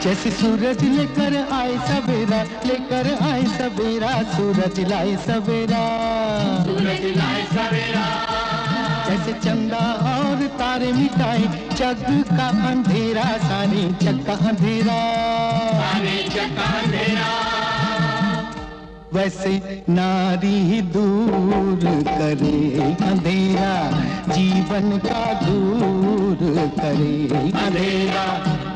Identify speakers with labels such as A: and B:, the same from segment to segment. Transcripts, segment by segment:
A: जैसे सूरज लेकर आए सवेरा, लेकर आए सवेरा, सूरज लाए सवेरा, सूरज लाए सवेरा। जैसे चंदा और तारे मिटाए जग का अंधेरा, सारे जग का अंधेरा, सारे जग का अंधेरा। वैसे नारी ही दूर करे अंधेरा, जीवन का दूर करे अंधेरा।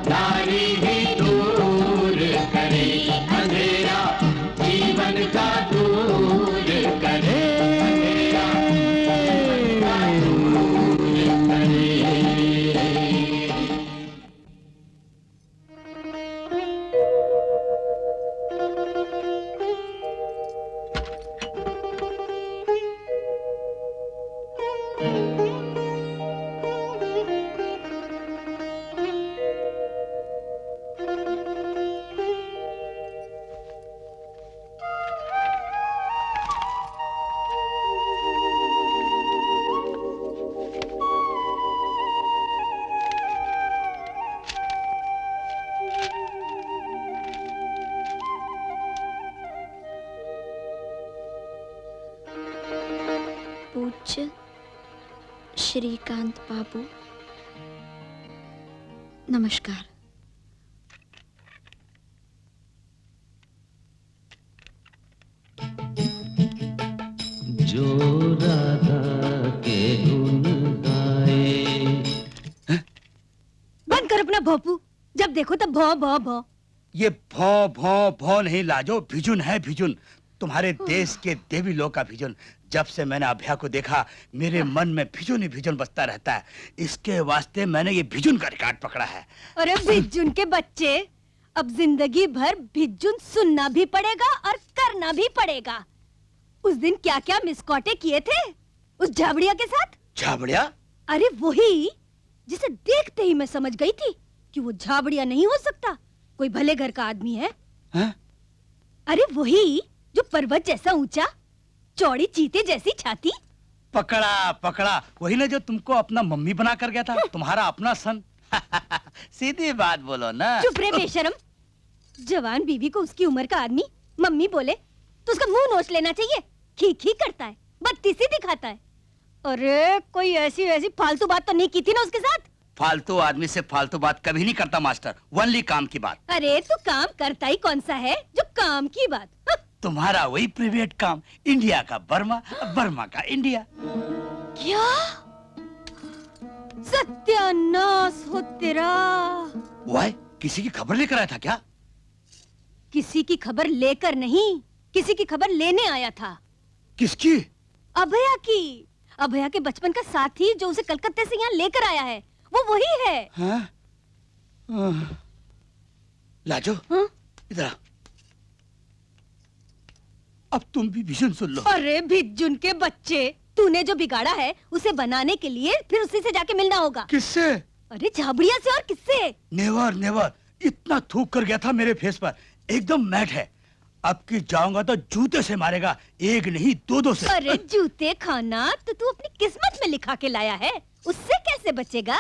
A: नारी ही दूर करे अंधेरा, जीवन का दूर करे अंधेरा, दूर करे।
B: पूज्य श्रीकांत बाबू, नमस्कार।
A: जो राधा के गुण गाए।
C: बंद कर अपना भोपू, जब देखो तब भौ भौ भौ।
D: ये भौ भौ भौ नहीं लाजो, भिजुन है भिजुन, तुम्हारे देश के देवी लोक का भिजुन। जब से मैंने अभया को देखा मेरे मन में भिजुन ही भिजुन बसता रहता है। इसके वास्ते मैंने ये भिजुन का रिकॉर्ड पकड़ा है।
C: अरे भिजुन के बच्चे, अब जिंदगी भर भिजुन सुनना भी पड़ेगा और करना भी पड़ेगा। उस दिन क्या क्या मिसकॉटे किए थे उस झाबड़िया के साथ।
D: झाबड़िया?
C: अरे वही जिसे देखते ही मैं समझ गई थी कि वो झाबड़िया नहीं हो सकता, कोई भले घर का आदमी है। अरे वही जो पर्वत जैसा ऊंचा, चौड़ी चीते जैसी छाती।
D: पकड़ा पकड़ा, वही ना जो तुमको अपना मम्मी बना कर गया था, तुम्हारा अपना सन। सीधी बात बोलो ना।
C: चुप रे बेशरम। जवान बीवी को उसकी उम्र का आदमी मम्मी बोले तो उसका मुंह नोच लेना चाहिए। खी करता है, बत्तीसी दिखाता है। अरे कोई ऐसी वैसी फालतू बात तो नहीं की थी ना उसके साथ।
D: फालतू आदमी से फालतू बात कभी नहीं करता मास्टर, ओनली काम की बात।
C: अरे तू काम करता ही कौन सा है जो काम की बात।
D: तुम्हारा वही प्राइवेट काम, इंडिया का बर्मा, बर्मा का इंडिया।
C: क्या सत्यानाश हो तेरा।
D: वाह, किसी की खबर लेकर आया था क्या?
C: किसी की खबर लेकर नहीं, किसी की खबर लेने आया था।
D: किसकी?
C: अभया की। अभया के बचपन का साथी जो उसे कलकत्ते से यहाँ लेकर आया है, वो वही है।
D: लाजो, इधर आ। अब तुम भी भिजुन सुन लो।
C: अरे भिजुन के बच्चे, तूने जो बिगाड़ा है उसे बनाने के लिए फिर उसी से जाके मिलना होगा।
D: किससे?
C: अरे झाबड़िया से, और किससे?
D: नेवर नेवर, इतना थूक कर गया था मेरे फेस पर, एकदम मैट है। अब की जाऊंगा तो जूते से मारेगा, एक नहीं दो से।
C: अरे जूते खाना तो तू अपनी किस्मत में लिखा के लाया है, उससे कैसे बचेगा?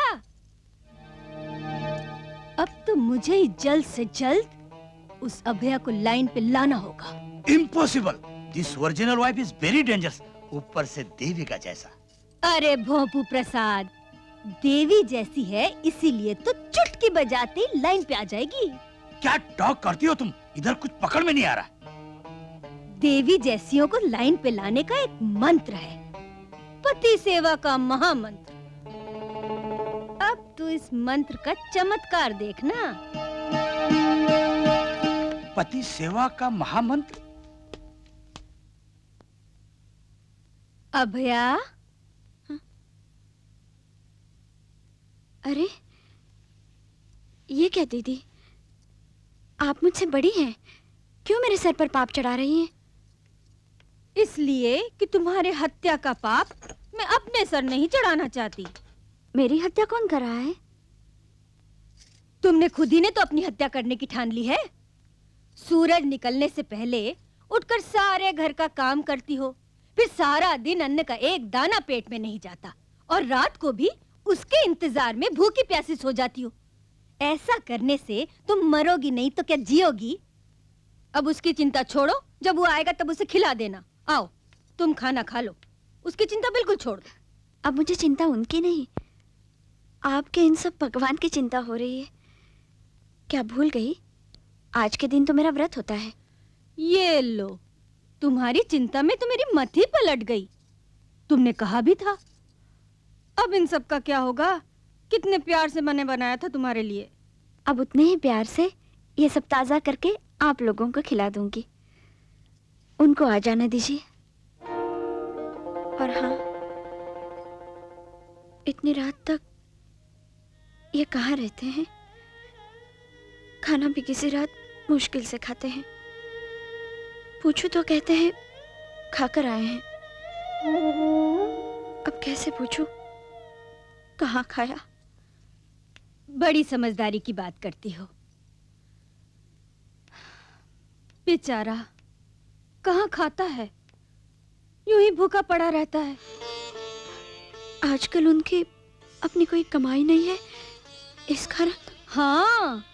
C: अब तो मुझे ही जल्द से जल्द उस अभया को लाइन पे लाना होगा।
D: Impossible, this original wife is very dangerous, ऊपर से देवी का जैसा।
C: अरे भोपू प्रसाद, देवी जैसी है इसीलिए तो चुटकी बजाते लाइन पे आ जाएगी।
D: क्या टॉक करती हो तुम, इधर कुछ पकड़ में नहीं आ रहा।
C: देवी जैसियों को लाइन पे लाने का एक मंत्र है, पति सेवा का महामंत्र। अब तू इस मंत्र का चमत्कार देखना।
D: पति सेवा का महामंत्र?
C: अभया।
B: अरे ये क्या दीदी, आप मुझसे बड़ी हैं, क्यों मेरे सर पर पाप चढ़ा रही हैं?
C: इसलिए कि तुम्हारे हत्या का पाप मैं अपने सर नहीं चढ़ाना चाहती।
B: मेरी हत्या कौन कर रहा है?
C: तुमने खुद ही ने तो अपनी हत्या करने की ठान ली है। सूरज निकलने से पहले उठकर सारे घर का काम करती हो, फिर सारा दिन अन्न का एक दाना पेट में नहीं जाता, और रात को भी उसके इंतजार में भूखी प्यासी सो जाती हो। ऐसा करने से तुम मरोगी नहीं तो क्या जियोगी? अब उसकी चिंता छोड़ो, जब वो आएगा तब उसे खिला देना। आओ तुम खाना खा लो, उसकी चिंता बिल्कुल छोड़ दो।
B: अब मुझे चिंता उनकी नहीं, आपके इन सब पकवान की चिंता हो रही है। क्या भूल गई, आज के दिन तो मेरा व्रत होता है।
C: ये लो, तुम्हारी चिंता में तो मेरी मत ही पलट गई। तुमने कहा भी था। अब इन सब का क्या होगा? कितने प्यार से मैंने बनाया था तुम्हारे लिए।
B: अब उतने ही प्यार से ये सब ताज़ा करके आप लोगों को खिला दूंगी। उनको आ जाने दीजिए। और हाँ, इतनी रात तक ये कहाँ रहते हैं? खाना भी किसी रात मुश्किल से खाते हैं। पूछूं तो कहते हैं खाकर आए हैं। अब कैसे पूछूं कहाँ खाया?
C: बड़ी समझदारी की बात करती हो। बेचारा कहाँ खाता है, यूं ही भूखा पड़ा रहता है।
B: आजकल उनकी अपनी कोई कमाई नहीं है, इस कारण।
C: हाँ,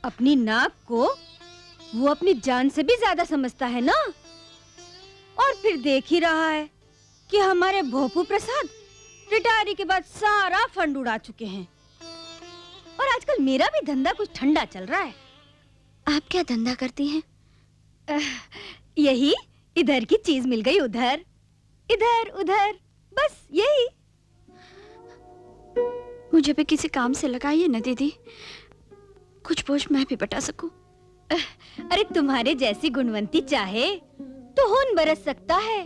C: अपनी नाक को वो अपनी जान से भी ज्यादा समझता है ना। और फिर देख ही रहा है कि हमारे भोपू प्रसाद रिटायरी के बाद सारा फंड उड़ा चुके हैं। और आजकल मेरा भी धंधा कुछ ठंडा चल रहा है।
B: आप क्या धंधा करती हैं?
C: यही, इधर की चीज मिल गई उधर, इधर उधर, बस यही।
B: मुझे भी किसी काम से लगाइए ना दीदी, कुछ बोझ मैं भी बटा सकूं।
C: अरे तुम्हारे जैसी गुणवंती चाहे तो खून बरस सकता है,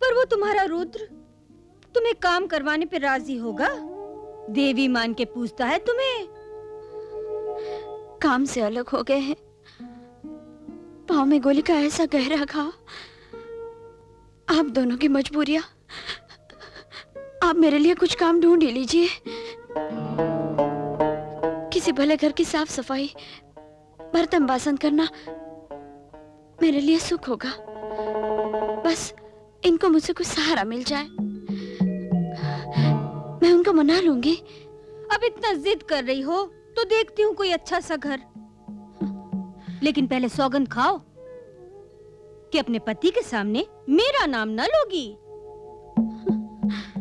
C: पर वो तुम्हारा रुद्र तुम्हें काम करवाने पे राजी होगा? देवी मान के पूछता है तुम्हें।
B: काम से अलग हो गए हैं। पाँव में गोली का ऐसा गहरा घाव। आप दोनों की मजबूरियां। आप मेरे लिए कुछ काम ढूंढ ही लीजिए। किसी भले घर की साफ सफाई, बर्तन बासन करना मेरे लिए सुख होगा। बस इनको मुझसे कुछ सहारा मिल जाए, मैं उनको मना लूंगी।
C: अब इतना जिद कर रही हो तो देखती हूँ कोई अच्छा सा घर। लेकिन पहले सौगंध खाओ कि अपने पति के सामने मेरा नाम न लोगी।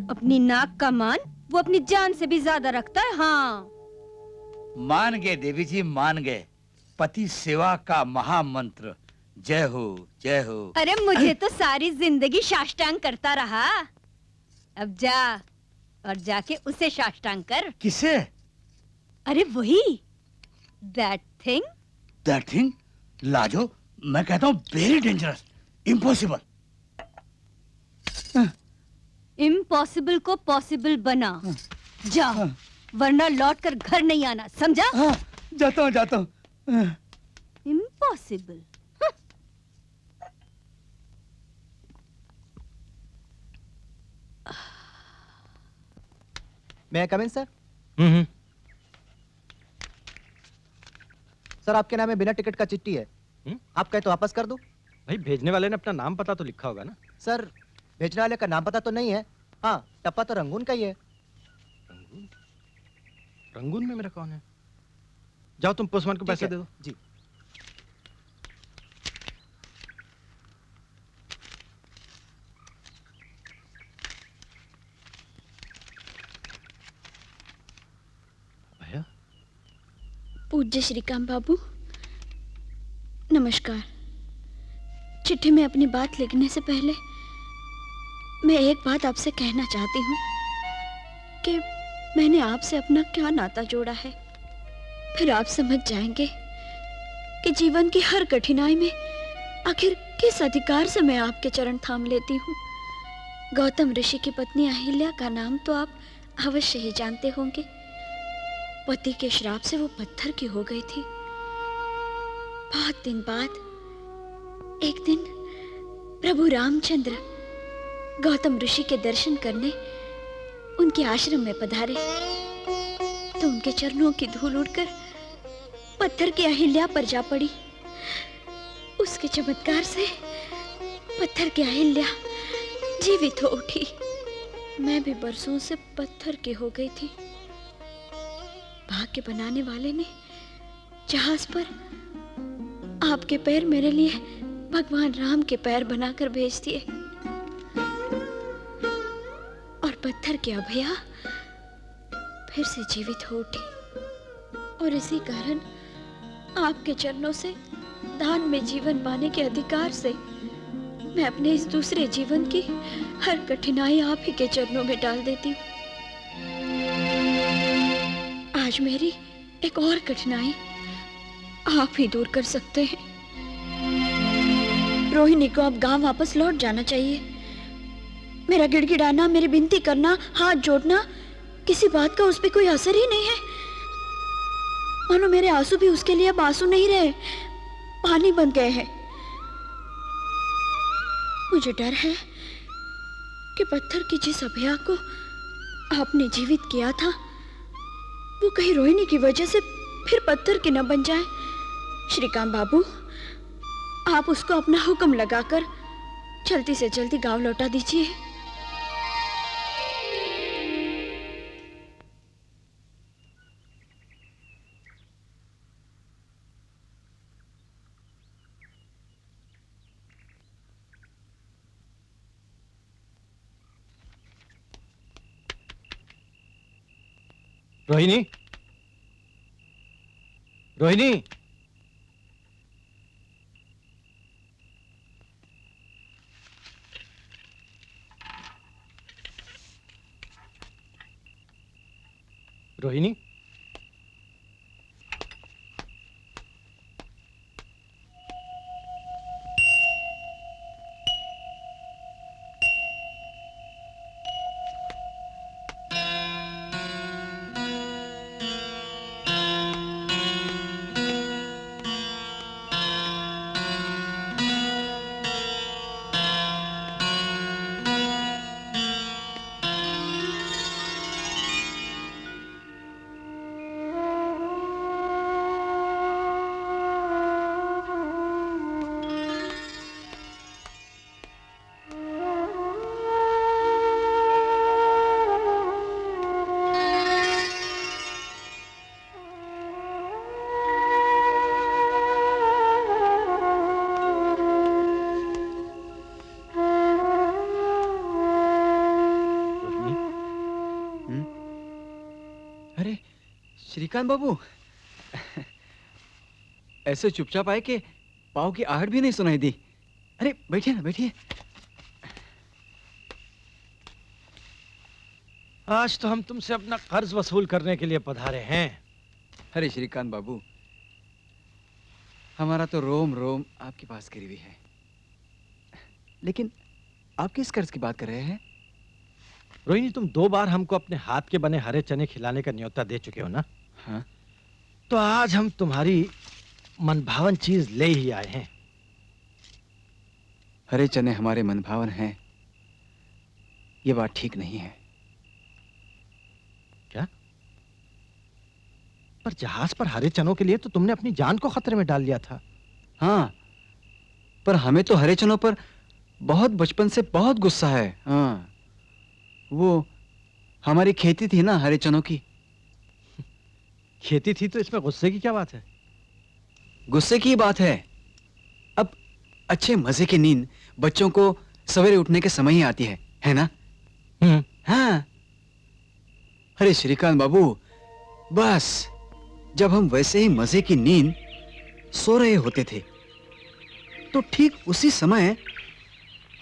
C: अपनी नाक का मान वो अपनी जान से भी ज्यादा रखता है। हाँ,
D: मान गए देवी जी, मान गए। पति सेवा का महामंत्र। जय हो, जय हो।
C: अरे मुझे तो सारी जिंदगी साष्टांग करता रहा। अब जा और जाके उसे साष्टांग कर।
D: किसे?
C: अरे वही, that thing.
D: That thing? Lajo, मैं कहता हूँ वेरी डेंजरस, इम्पॉसिबल।
C: इम्पॉसिबल को पॉसिबल बना। जा, वरना लौट कर घर नहीं आना, समझा?
D: जाता हूँ, जाता हूँ।
C: Impossible.
E: May I come in, sir? Sir आपके नाम में बिना टिकट का चिट्ठी है। आप कहे तो वापस कर दूं?
F: भाई भेजने वाले ने अपना नाम पता तो लिखा होगा ना?
E: सर भेजने वाले का नाम पता तो नहीं है। हाँ, टप्पा तो रंगून का ही है।
F: रंगून? रंगून में मेरा कौन है? जाओ तुम पोस्टमैन को पैसे दे दो।
E: जी।
F: भैया?
B: पूज्य श्रीकांत बाबू, नमस्कार। चिट्ठी में अपनी बात लिखने से पहले मैं एक बात आपसे कहना चाहती हूँ कि मैंने आपसे अपना क्या नाता जोड़ा है। फिर आप समझ जाएंगे कि जीवन की हर कठिनाई में आखिर किस अधिकार से मैं आपके चरण थाम लेती हूँ। गौतम ऋषि की पत्नी अहिल्या का नाम तो आप अवश्य ही जानते होंगे। पति के श्राप से वो पत्थर की हो गई थी। बहुत दिन बाद एक दिन प्रभु रामचंद्र गौतम ऋषि के दर्शन करने उनके आश्रम में पधारे तो उनके चरणों की धूल उड़कर पत्थर की अहिल्या पर जा पड़ी। उसके चमत्कार से पत्थर की अहिल्या जीवित हो उठी। मैं भी बरसों से पत्थर की हो गई थी। भाग्य बनाने वाले ने जहाज पर आपके पैर मेरे लिए भगवान राम के पैर बनाकर भेज दिए, और पत्थर की अभया फिर से जीवित हो उठी। और इसी कारण आपके चरणों से दान में जीवन पाने के अधिकार से मैं अपने इस दूसरे जीवन की हर कठिनाई आप ही के चरणों में डाल देती हूँ। आज मेरी एक और कठिनाई आप ही दूर कर सकते हैं। रोहिणी को अब गांव वापस लौट जाना चाहिए। मेरा गिड़गिड़ाना, मेरी विनती करना, हाथ जोड़ना, किसी बात का उस पर कोई असर ही नहीं है। मानो मेरे आंसू भी उसके लिए अब आंसू नहीं रहे, पानी बन गए हैं। मुझे डर है कि पत्थर की जिस अभया को आपने जीवित किया था, वो कहीं रोहिणी की वजह से फिर पत्थर की न बन जाए। श्रीकांत बाबू, आप उसको अपना हुक्म लगाकर जल्दी से जल्दी गांव लौटा दीजिए।
F: रोहिणी, रोहिणी, रोहिणी,
G: श्रीकांत बाबू, ऐसे चुपचाप आए कि पाँव की आहट भी नहीं सुनाई दी। अरे बैठिए ना, बैठिए।
F: आज तो हम तुमसे अपना कर्ज वसूल करने के लिए पधारे हैं।
G: अरे श्रीकांत बाबू, हमारा तो रोम रोम आपके पास गिरी हुई है। लेकिन आप किस कर्ज की बात कर रहे हैं?
F: रोहिणी, तुम 2 बार हमको अपने हाथ के बने हरे चने खिलाने का न्योता दे चुके हो ना?
G: हाँ।
F: तो आज हम तुम्हारी मनभावन चीज ले ही आए हैं।
G: हरे चने हमारे मनभावन हैं, ये बात ठीक नहीं है।
F: क्या? पर जहाज पर हरे चनों के लिए तो तुमने अपनी जान को खतरे में डाल लिया था।
G: हाँ, पर हमें तो हरे चनों पर बहुत बचपन से बहुत गुस्सा है। हाँ, वो हमारी खेती थी ना हरे चनों की।
F: खेती थी तो इसमें गुस्से की क्या बात है?
G: गुस्से की बात है। अब अच्छे मजे की नींद बच्चों को सवेरे उठने के समय ही आती है ना? हाँ। अरे श्रीकांत बाबू, बस जब हम वैसे ही मजे की नींद सो रहे होते थे, तो ठीक उसी समय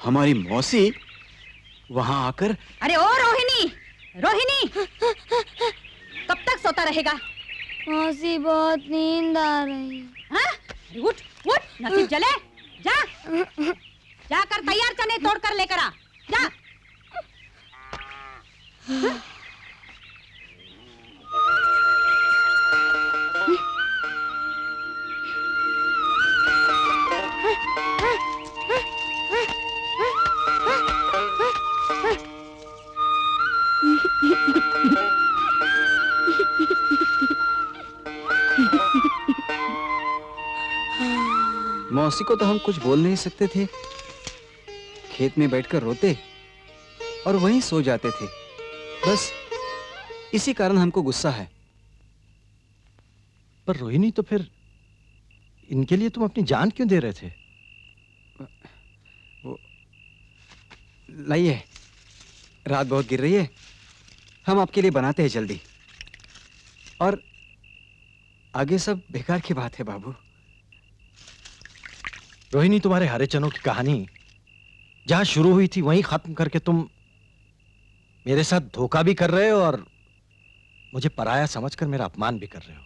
G: हमारी मौसी वहां आकर,
C: अरे ओ रोहिणी, रोहिणी, कब तक सोता रहेगा?
H: मौसी, बहुत नींद आ रही है।
C: हाँ? उठ उठ, नसीब जले, जा जाकर तैयार चने तोड़ कर लेकर आ, जा।
G: मौसी को तो हम कुछ बोल नहीं सकते थे। खेत में बैठकर रोते और वहीं सो जाते थे। बस इसी कारण हमको गुस्सा है।
F: पर रोहिणी, तो फिर इनके लिए तुम अपनी जान क्यों दे रहे थे?
G: लाइए, रात बहुत गिर रही है, हम आपके लिए बनाते हैं जल्दी। और आगे सब बेकार की बात है बाबू।
F: रोहिणी, तुम्हारे हरे चनों की कहानी जहां शुरू हुई थी वहीं खत्म करके तुम मेरे साथ धोखा भी कर रहे हो और मुझे पराया समझकर मेरा अपमान भी कर रहे हो।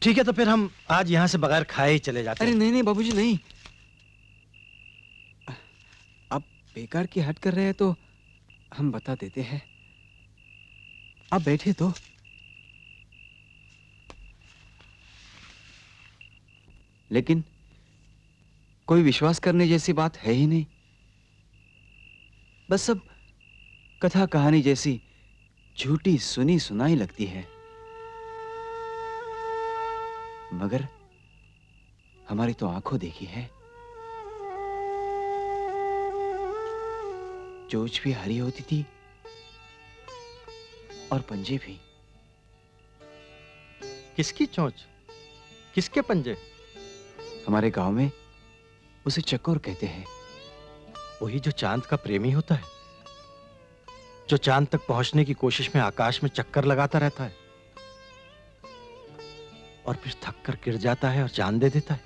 F: ठीक है, तो फिर हम आज यहां से बगैर खाए ही चले जाते
G: अरे
F: हैं।
G: नहीं नहीं बाबूजी, नहीं। आप बेकार की हट कर रहे हैं तो हम बता देते हैं। आप बैठे तो। लेकिन कोई विश्वास करने जैसी बात है ही नहीं। बस सब कथा कहानी जैसी झूठी सुनी सुनाई लगती है। मगर हमारी तो आंखों देखी है। चोंच भी हरी होती थी और पंजे भी।
F: किसकी चोंच, किसके पंजे?
G: हमारे गांव में उसे चकोर कहते हैं।
F: वही जो चांद का प्रेमी होता है, जो चांद तक पहुंचने की कोशिश में आकाश में चक्कर लगाता रहता है और फिर थक कर गिर जाता है और जान दे देता है।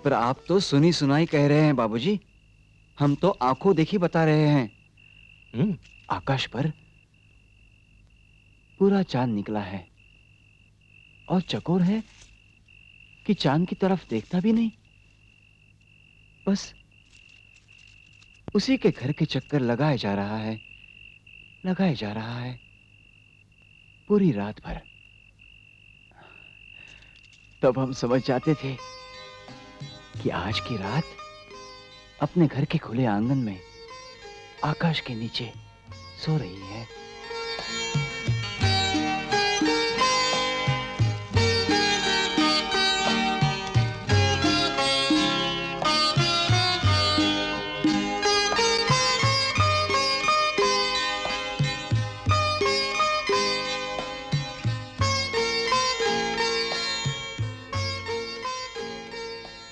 G: पर आप तो सुनी सुनाई कह रहे हैं बाबूजी, हम तो आंखों देखी बता रहे हैं। आकाश पर पूरा चांद निकला है और चकोर है कि चांद की तरफ देखता भी नहीं, बस उसी के घर के चक्कर लगाए जा रहा है, लगाए जा रहा है पूरी रात भर। तब हम समझ जाते थे कि आज की रात अपने घर के खुले आंगन में आकाश के नीचे सो रही है।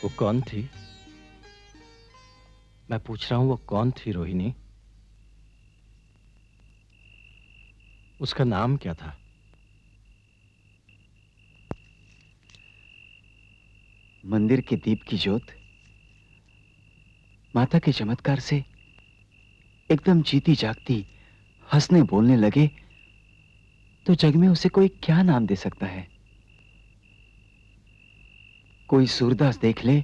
F: वो कौन थी? मैं पूछ रहा हूं, वो कौन थी रोहिणी? उसका नाम क्या था?
G: मंदिर के दीप की ज्योत माता के चमत्कार से एकदम जीती जागती हंसने बोलने लगे तो जग में उसे कोई क्या नाम दे सकता है? कोई सूरदास देख ले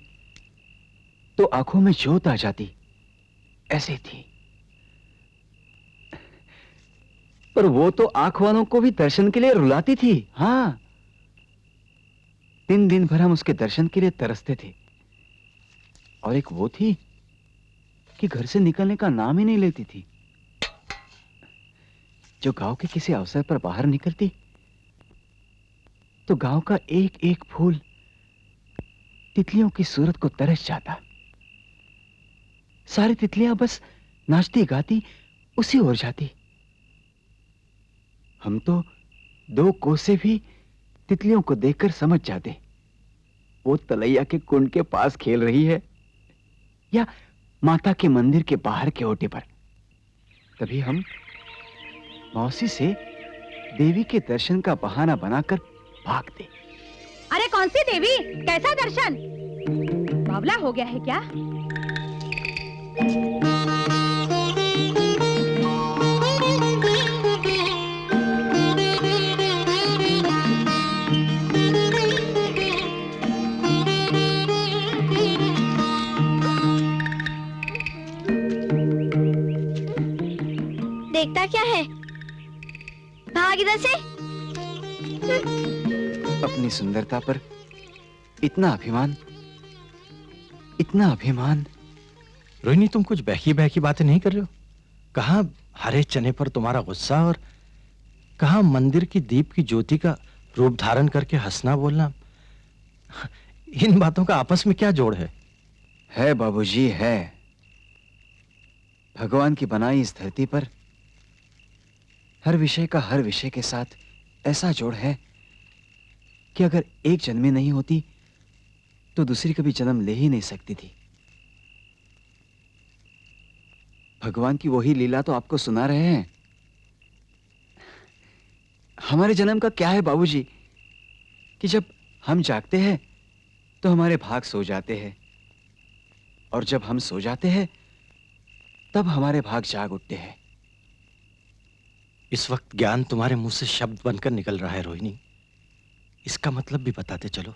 G: तो आंखों में ज्योत आ जाती, ऐसे थी। पर वो तो आंख वालों को भी दर्शन के लिए रुलाती थी। हाँ, दिन भर हम उसके दर्शन के लिए तरसते थे। और एक वो थी कि घर से निकलने का नाम ही नहीं लेती थी। जो गांव के किसी अवसर पर बाहर निकलती तो गांव का एक एक फूल तितलियों की सूरत को तरस जाता। सारी तितलियां बस नाचती गाती उसी ओर जाती। हम तो 2 कोस से भी तितलियों को देखकर समझ जाते वो तलैया के कुंड के पास खेल रही है या माता के मंदिर के बाहर के ओटे पर। तभी हम मौसी से देवी के दर्शन का बहाना बनाकर भागते।
C: अरे कौन सी देवी, कैसा दर्शन? बावला हो गया है क्या?
B: देखता क्या है, भाग इधर से।
G: अपनी सुंदरता पर इतना अभिमान, इतना अभिमान।
F: रोहिणी, तुम कुछ बहकी बहकी बातें नहीं कर रहे हो? कहां हरे चने पर तुम्हारा गुस्सा और कहां मंदिर की दीप की ज्योति का रूप धारण करके हंसना बोलना। इन बातों का आपस में क्या जोड़ है?
G: है बाबूजी, है। भगवान की बनाई इस धरती पर हर विषय का हर विषय के साथ ऐसा जोड़ है कि अगर एक जन्म में नहीं होती तो दूसरी कभी जन्म ले ही नहीं सकती थी। भगवान की वही लीला तो आपको सुना रहे हैं। हमारे जन्म का क्या है बाबूजी कि जब हम जागते हैं तो हमारे भाग सो जाते हैं, और जब हम सो जाते हैं तब हमारे भाग जाग उठते हैं।
F: इस वक्त ज्ञान तुम्हारे मुंह से शब्द बनकर निकल रहा है रोहिणी, इसका मतलब भी बताते चलो।